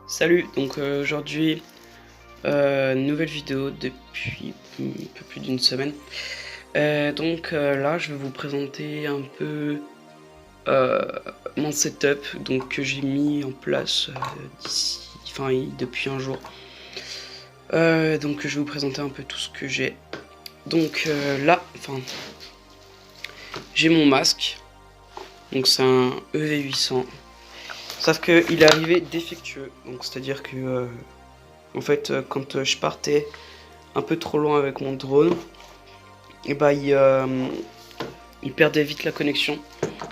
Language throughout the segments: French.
Salut, donc aujourd'hui, nouvelle vidéo depuis un peu plus d'une semaine. Là, je vais vous présenter un peu euh, mon setup donc, que j'ai mis en place depuis un jour. Donc je vais vous présenter un peu tout ce que j'ai. Donc j'ai mon masque, donc c'est un EV800. Sauf qu'il est arrivé défectueux, donc c'est-à-dire que quand je partais un peu trop loin avec mon drone, et bah il perdait vite la connexion.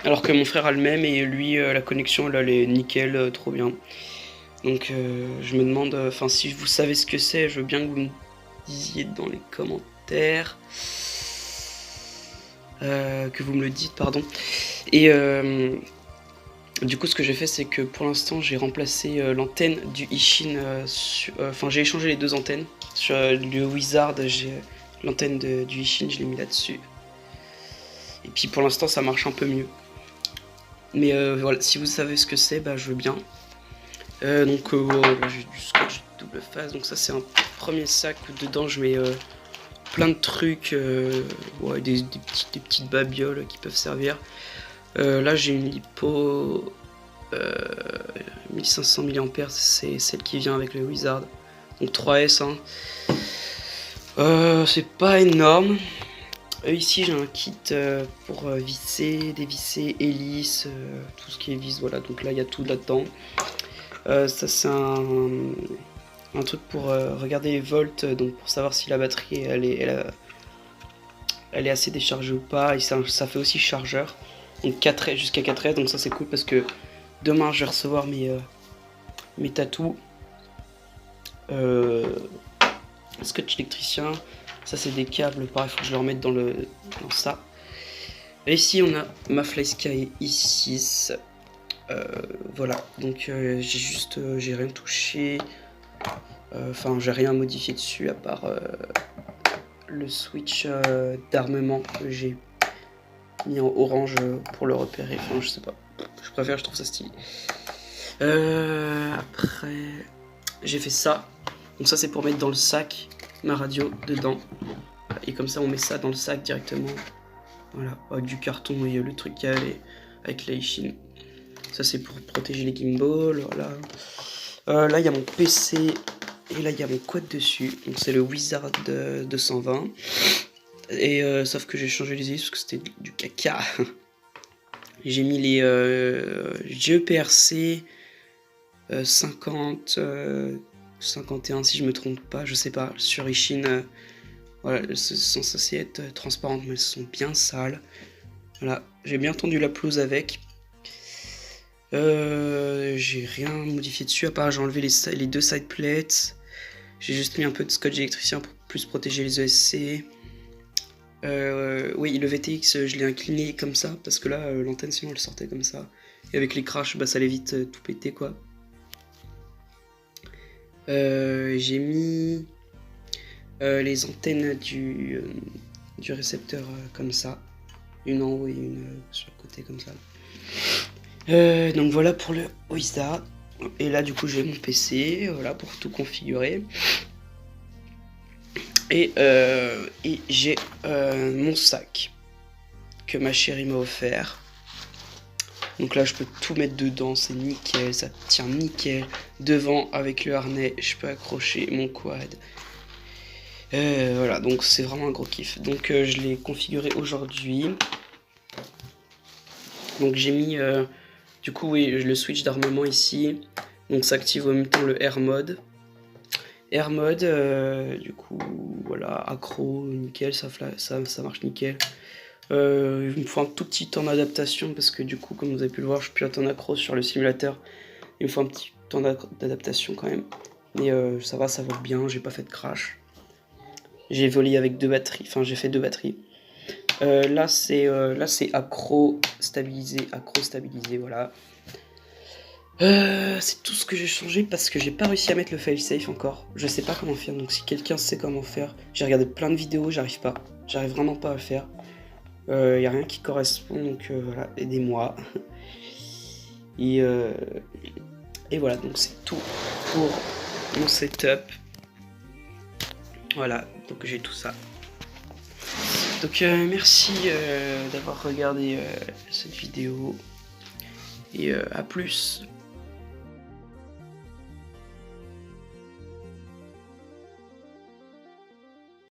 Alors que mon frère a le même et lui la connexion elle est nickel, trop bien. Donc je me demande, si vous savez ce que c'est, je veux bien que vous me disiez dans les commentaires. Que vous me le dites, pardon. Et du coup, ce que j'ai fait, c'est que pour l'instant, j'ai remplacé l'antenne du Ishin. J'ai échangé les deux antennes. Sur le Wizard, j'ai l'antenne du Ishin, je l'ai mis là-dessus. Et puis pour l'instant, ça marche un peu mieux. Mais voilà, si vous savez ce que c'est, bah je veux bien. J'ai du scotch double face. Donc ça, c'est un premier sac où dedans je mets plein de trucs, des petites babioles qui peuvent servir. Là j'ai une lipo 1500 mAh, c'est celle qui vient avec le Wizard, donc 3S hein. C'est pas énorme. Ici j'ai un kit pour visser, dévisser, hélice, tout ce qui est vis, voilà, donc là il y a tout là-dedans. Ça c'est un truc pour regarder les volts, donc pour savoir si la batterie elle est assez déchargée ou pas, et ça fait aussi chargeur, donc 4S, jusqu'à 4S, donc ça c'est cool parce que demain je vais recevoir mes tatous. Scotch électricien, ça c'est des câbles, pareil, faut que je le remette dans ça. Et ici on a ma FlySky i6. Voilà, donc j'ai rien touché. J'ai rien modifié dessus à part le switch d'armement que j'ai mis en orange pour le repérer. Enfin, je sais pas, je préfère, je trouve ça stylé. Après, j'ai fait ça. Donc ça c'est pour mettre dans le sac ma radio dedans. Et comme ça on met ça dans le sac directement. Voilà, avec du carton et le truc qui allait avec la Ishin. Ça c'est pour protéger les gimbals, voilà. Là il y a mon PC et là il y a mon quad dessus. Donc c'est le Wizard 220. Et sauf que j'ai changé les hélices parce que c'était du caca. J'ai mis les GEPRC 50, 51 si je me trompe pas, je sais pas, sur Ishin. Voilà, elles sont censées être transparentes mais elles sont bien sales. Voilà, j'ai bien tendu la pelouse avec. J'ai rien modifié dessus à part j'ai enlevé les deux side plates. J'ai juste mis un peu de scotch électricien pour plus protéger les ESC. Oui, le VTX je l'ai incliné comme ça parce que là l'antenne sinon elle sortait comme ça. Et avec les crashs, bah ça allait vite tout péter quoi. J'ai mis les antennes du récepteur comme ça, une en haut et une sur le côté comme ça. Donc voilà pour le Wizard. Et là du coup j'ai mon PC, voilà, pour tout configurer. Et j'ai mon sac que ma chérie m'a offert. Donc là je peux tout mettre dedans, c'est nickel, ça tient nickel. Devant avec le harnais, je peux accrocher mon quad. Voilà, donc c'est vraiment un gros kiff. Donc je l'ai configuré aujourd'hui. Donc j'ai mis du coup oui le switch d'armement ici. Donc ça active en même temps le Air Mode. Air Mode, du coup voilà, accro, nickel, ça marche nickel. Il me faut un tout petit temps d'adaptation parce que du coup comme vous avez pu le voir je pilote en accro sur le simulateur. Il me faut un petit temps d'adaptation quand même. Mais ça va, ça vole bien, j'ai pas fait de crash. J'ai volé avec deux batteries, enfin j'ai fait deux batteries. Là c'est accro stabilisé, voilà. C'est tout ce que j'ai changé parce que j'ai pas réussi à mettre le failsafe encore. Je sais pas comment faire, donc si quelqu'un sait comment faire, j'ai regardé plein de vidéos, j'arrive vraiment pas à le faire. Y a rien qui correspond, donc voilà, aidez-moi. Et voilà, donc c'est tout pour mon setup. Voilà, donc j'ai tout ça. Donc merci d'avoir regardé cette vidéo et à plus.